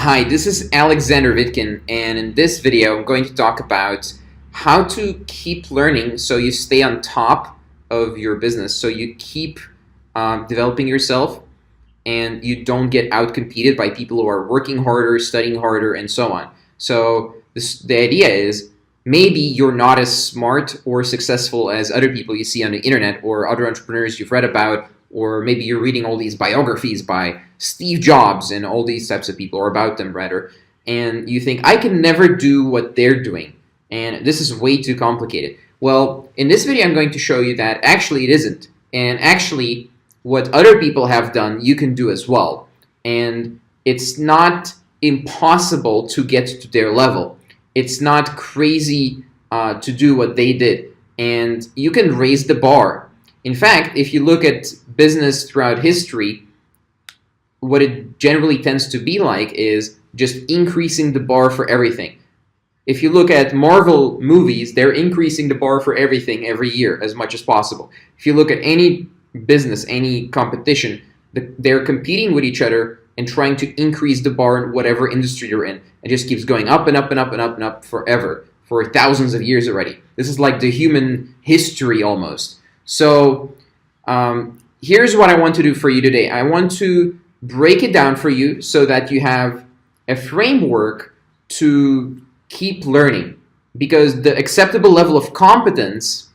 Hi, this is Aleksander Vitkin, and in this video I'm going to talk about how to keep learning so you stay on top of your business, so you keep developing yourself and you don't get outcompeted by people who are working harder, studying harder, and so on. So the idea is maybe you're not as smart or successful as other people you see on the internet or other entrepreneurs you've read about, or maybe you're reading all these biographies by Steve Jobs and all these types of people, or about them rather, and you think, I can never do what they're doing, and this is way too complicated. Well, in this video I'm going to show you that actually it isn't, and actually what other people have done you can do as well, and it's not impossible to get to their level. It's not crazy to do what they did, and you can raise the bar. In fact, if you look at business throughout history, what it generally tends to be like is just increasing the bar for everything. If you look at Marvel movies, they're increasing the bar for everything every year as much as possible. If you look at any business, any competition, they're competing with each other and trying to increase the bar in whatever industry they're in. It just keeps going up and up and up and up and up forever, for thousands of years already. This is like the human history almost. So here's what I want to do for you today. I want to break it down for you so that you have a framework to keep learning, because the acceptable level of competence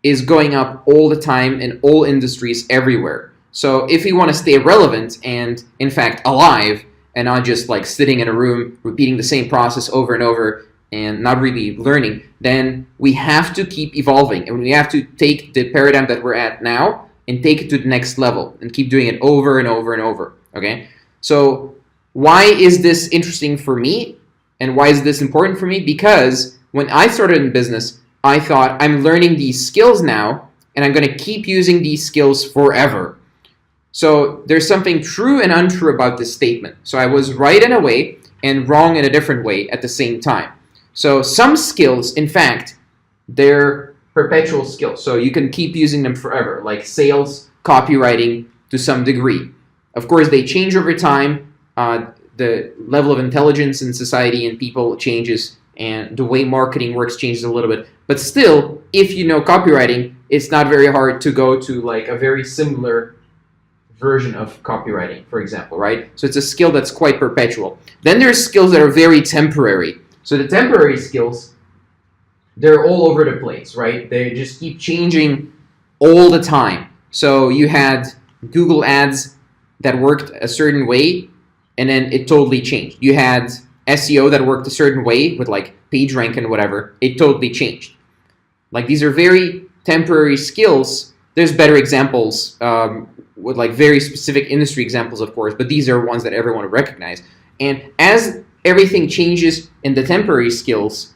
is going up all the time in all industries everywhere. So if you want to stay relevant and in fact alive, and not just like sitting in a room repeating the same process over and over and not really learning, then we have to keep evolving, and we have to take the paradigm that we're at now and take it to the next level and keep doing it over and over and over. Okay, so why is this interesting for me and why is this important for me? Because when I started in business, I thought, I'm learning these skills now and I'm going to keep using these skills forever. So there's something true and untrue about this statement. So I was right in a way and wrong in a different way at the same time. So some skills, in fact, they're perpetual skills. So you can keep using them forever, like sales, copywriting to some degree. Of course, they change over time. The level of intelligence in society and people changes, and the way marketing works changes a little bit. But still, if you know copywriting, it's not very hard to go to like a very similar version of copywriting, for example, right? So it's a skill that's quite perpetual. Then there's skills that are very temporary. So the temporary skills, they're all over the place, right? They just keep changing all the time. So you had Google ads that worked a certain way, and then it totally changed. You had SEO that worked a certain way with like PageRank and whatever. It totally changed. Like, these are very temporary skills. There's better examples with like very specific industry examples, of course, but these are ones that everyone would recognize. And as everything changes in the temporary skills,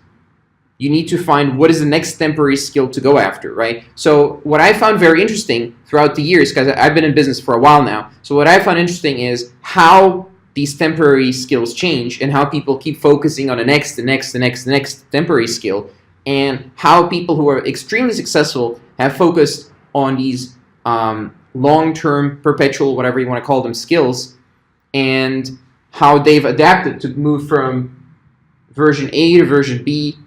you need to find what is the next temporary skill to go after, right? So what I found very interesting throughout the years, because I've been in business for a while now, so what I found interesting is how these temporary skills change and how people keep focusing on the next temporary skill, and how people who are extremely successful have focused on these long-term, perpetual, whatever you want to call them, skills, and how they've adapted to move from version A to version B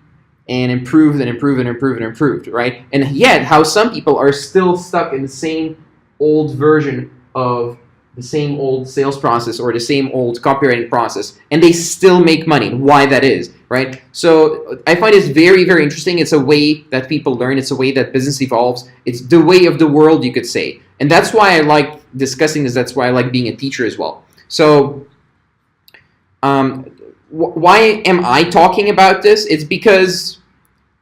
and improved and improved and improved and improved, right? And yet, how some people are still stuck in the same old version of the same old sales process or the same old copywriting process, and they still make money. Why that is, right? So I find it's very, very interesting. It's a way that people learn. It's a way that business evolves. It's the way of the world, you could say. And that's why I like discussing this. That's why I like being a teacher as well. So why am I talking about this? It's because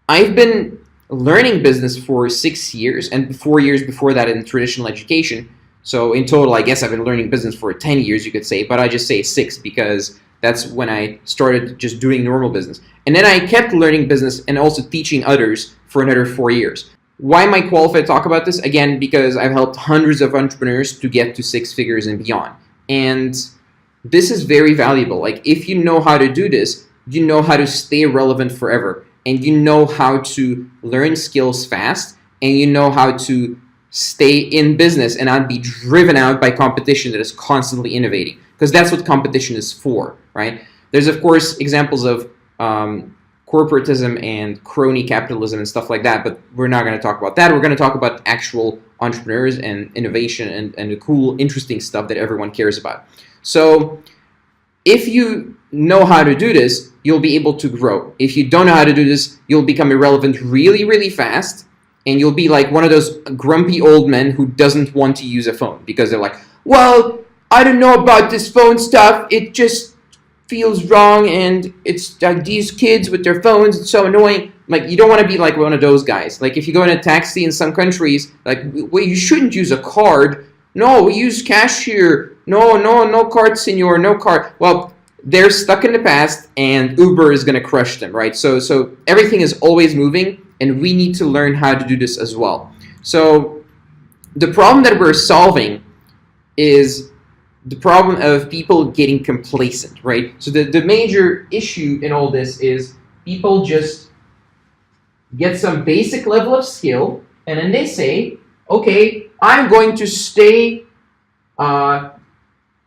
I've been learning business for 6 years and 4 years before that in traditional education. So in total, I guess I've been learning business for 10 years, you could say, but I just say 6 because that's when I started just doing normal business. And then I kept learning business and also teaching others for another 4 years. Why am I qualified to talk about this? Again, because I've helped hundreds of entrepreneurs to get to 6 figures and beyond. And this is very valuable. Like, if you know how to do this, you know how to stay relevant forever, and you know how to learn skills fast, and you know how to stay in business and not be driven out by competition that is constantly innovating, because that's what competition is for, right? There's of course examples of corporatism and crony capitalism and stuff like that, but we're not going to talk about that. We're going to talk about actual entrepreneurs and innovation and the cool, interesting stuff that everyone cares about. So if you know how to do this, you'll be able to grow. If you don't know how to do this, you'll become irrelevant really, really fast, and you'll be like one of those grumpy old men who doesn't want to use a phone because they're like, well, I don't know about this phone stuff. It just feels wrong, and it's like these kids with their phones, it's so annoying. Like, you don't want to be like one of those guys. Like, if you go in a taxi in some countries, like, well, you shouldn't use a card. No, we use cash here. No card, senor, no card. Well, they're stuck in the past, and Uber is going to crush them, right? So everything is always moving, and we need to learn how to do this as well. So the problem that we're solving is the problem of people getting complacent, right? So the major issue in all this is people just get some basic level of skill, and then they say, okay, I'm going to stay, I'm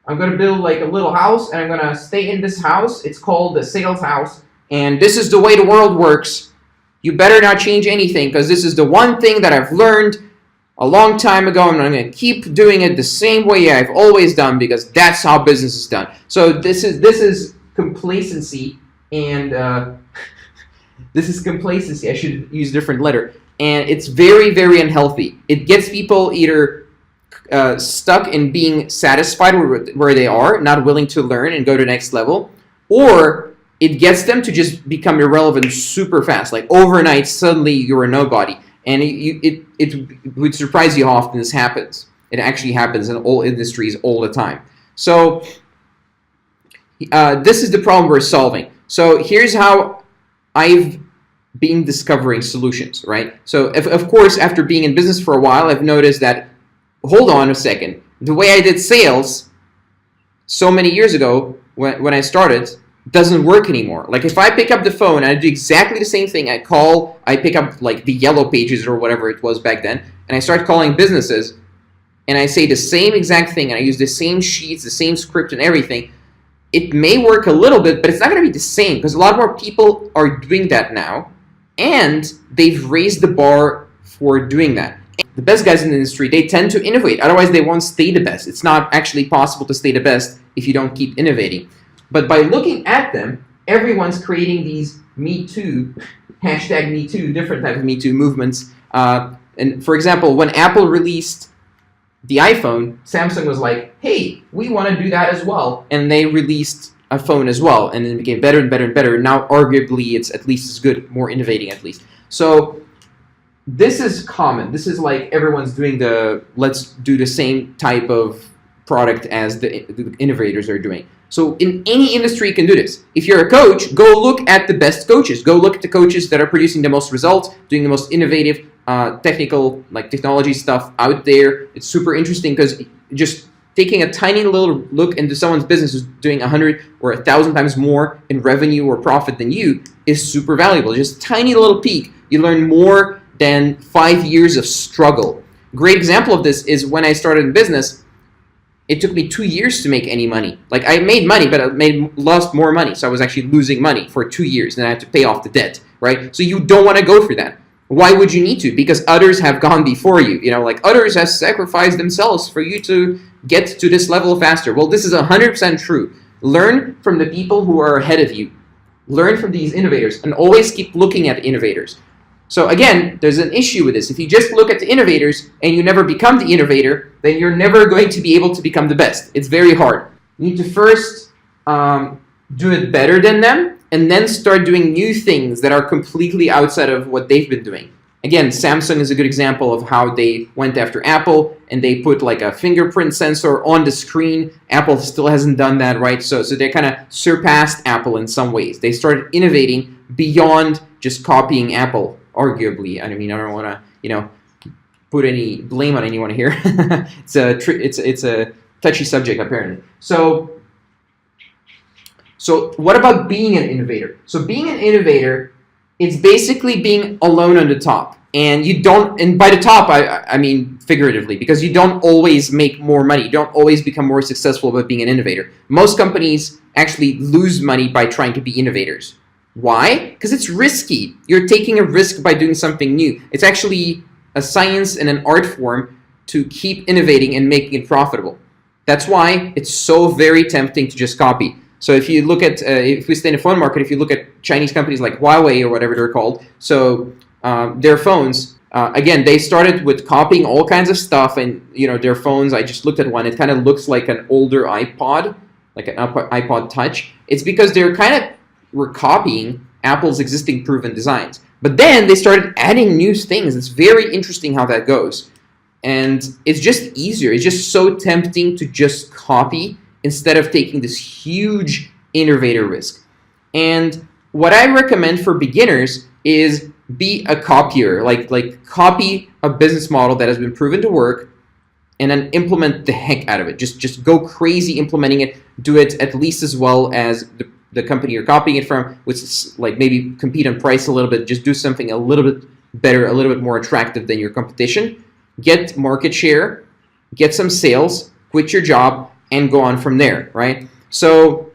going to build like a little house, and I'm going to stay in this house. It's called the sales house, and this is the way the world works. You better not change anything, because this is the one thing that I've learned a long time ago, and I'm going to keep doing it the same way I've always done, because that's how business is done. So this is complacency, and this is complacency. I should use a different letter. And it's very, very unhealthy. It gets people either stuck in being satisfied where they are, not willing to learn and go to the next level, or it gets them to just become irrelevant super fast. Like overnight, suddenly you're a nobody. And it would surprise you how often this happens. It actually happens in all industries all the time. So this is the problem we're solving. So here's how I've been discovering solutions, right? So of course, after being in business for a while, I've noticed that, hold on a second, the way I did sales so many years ago when I started doesn't work anymore. Like if I pick up the phone and I do exactly the same thing, I pick up like the Yellow Pages or whatever it was back then, and I start calling businesses, and I say the same exact thing, and I use the same sheets, the same script and everything, it may work a little bit, but it's not going to be the same, because a lot more people are doing that now, and they've raised the bar for doing that. The best guys in the industry, they tend to innovate, otherwise they won't stay the best. It's not actually possible to stay the best if you don't keep innovating. But by looking at them, everyone's creating these Me Too, hashtag Me Too, different type of Me Too movements. And for example, when Apple released the iPhone, Samsung was like, hey, we want to do that as well. And they released a phone as well, and it became better and better and better. Now, arguably, it's at least as good, more innovating at least. So this is common. This is like everyone's doing let's do the same type of product as the innovators are doing. So in any industry, you can do this. If you're a coach, go look at the best coaches. Go look at the coaches that are producing the most results, doing the most innovative technical, like technology stuff out there. It's super interesting because just taking a tiny little look into someone's business who's doing 100 or 1,000 times more in revenue or profit than you is super valuable. Just a tiny little peek. You learn more than 5 years of struggle. Great example of this is when I started in business. It took me 2 years to make any money. Like I made money, but I lost more money. So I was actually losing money for 2 years. Then I had to pay off the debt, right? So you don't want to go through that. Why would you need to? Because others have gone before you. You know, like others have sacrificed themselves for you to get to this level faster. Well, this is 100% true. Learn from the people who are ahead of you. Learn from these innovators and always keep looking at innovators. So again, there's an issue with this. If you just look at the innovators and you never become the innovator, then you're never going to be able to become the best. It's very hard. You need to first do it better than them, and then start doing new things that are completely outside of what they've been doing. Again, Samsung is a good example of how they went after Apple, and they put like a fingerprint sensor on the screen. Apple still hasn't done that, right? So they kind of surpassed Apple in some ways. They started innovating beyond just copying Apple. Arguably, I mean, I don't want to, put any blame on anyone here. It's a touchy subject apparently. So what about being an innovator? So being an innovator It's basically being alone on the top. And you don't, and by the top, I mean figuratively, because you don't always make more money. You don't always become more successful by being an innovator. Most companies actually lose money by trying to be innovators. Why? Because it's risky. You're taking a risk by doing something new. It's actually a science and an art form to keep innovating and making it profitable. That's why it's so very tempting to just copy. So if you look at, if we stay in the phone market, if you look at Chinese companies like Huawei or whatever they're called, so their phones, again, they started with copying all kinds of stuff, and their phones, I just looked at one, it kind of looks like an older iPod, like an iPod Touch. It's because they're were copying Apple's existing proven designs. But then they started adding new things. It's very interesting how that goes. And it's just easier. It's just so tempting to just copy instead of taking this huge innovator risk. And what I recommend for beginners is be a copier, like copy a business model that has been proven to work and then implement the heck out of it. Just go crazy implementing it. Do it at least as well as the company you're copying it from, which is like maybe compete on price a little bit. Just do something a little bit better, a little bit more attractive than your competition. Get market share, get some sales, quit your job, and go on from there, right? So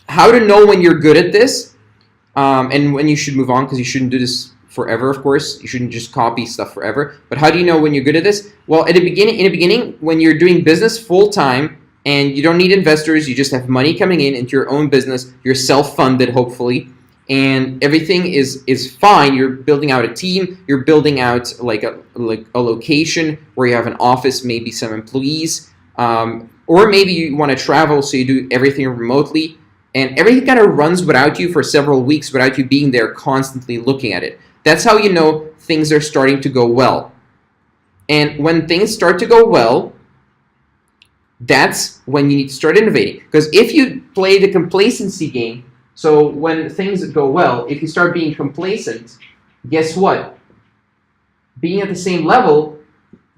how to know when you're good at this and when you should move on, because you shouldn't do this forever, of course. You shouldn't just copy stuff forever. But how do you know when you're good at this? Well, in the beginning, when you're doing business full-time and you don't need investors, you just have money coming in into your own business, you're self-funded, hopefully, and everything is fine. You're building out a team, you're building out like a location where you have an office, maybe some employees, or maybe you want to travel, so you do everything remotely, and everything kind of runs without you for several weeks without you being there constantly looking at it. That's how you know things are starting to go well. And when things start to go well, that's when you need to start innovating. Because if you play the complacency game, so when things go well, if you start being complacent, guess what? Being at the same level,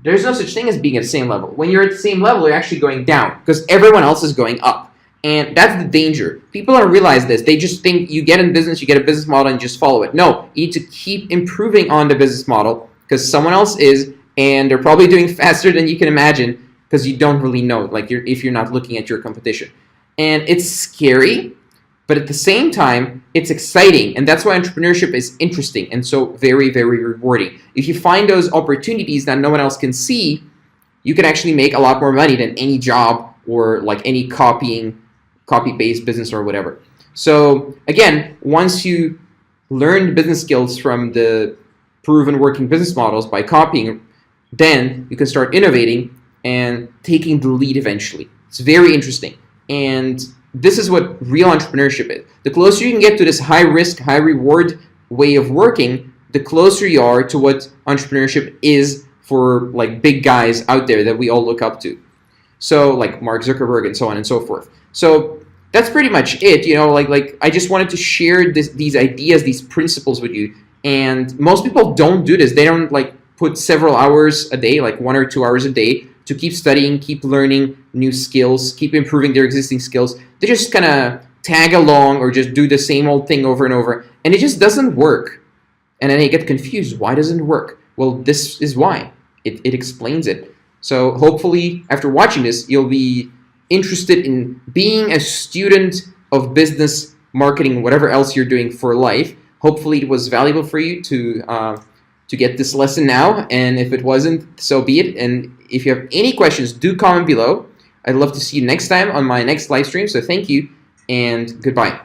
there's no such thing as being at the same level. When you're at the same level, you're actually going down because everyone else is going up. And that's the danger. People don't realize this. They just think you get in business, you get a business model, and you just follow it. No, you need to keep improving on the business model because someone else is, and they're probably doing faster than you can imagine because you don't really know, like if you're not looking at your competition. And it's scary, but at the same time, it's exciting. And that's why entrepreneurship is interesting and so very, very rewarding. If you find those opportunities that no one else can see, you can actually make a lot more money than any job or like any copy-based business or whatever. So again, once you learn business skills from the proven working business models by copying, then you can start innovating and taking the lead eventually. It's very interesting. And this is what real entrepreneurship is. The closer you can get to this high risk, high reward way of working, the closer you are to what entrepreneurship is for like big guys out there that we all look up to. So like Mark Zuckerberg and so on and so forth. So that's pretty much it. Like I just wanted to share these ideas, these principles with you. And most people don't do this. They don't like put several hours a day, like 1 or 2 hours a day, to keep studying, keep learning new skills, keep improving their existing skills. They just kind of tag along or just do the same old thing over and over, and it just doesn't work. And then they get confused. Why doesn't it work? Well, this is why. It explains it. So hopefully, after watching this, you'll be interested in being a student of business, marketing, whatever else you're doing for life. Hopefully, it was valuable for you to get this lesson now. And if it wasn't, so be it. And if you have any questions, do comment below. I'd love to see you next time on my next live stream. So thank you and goodbye.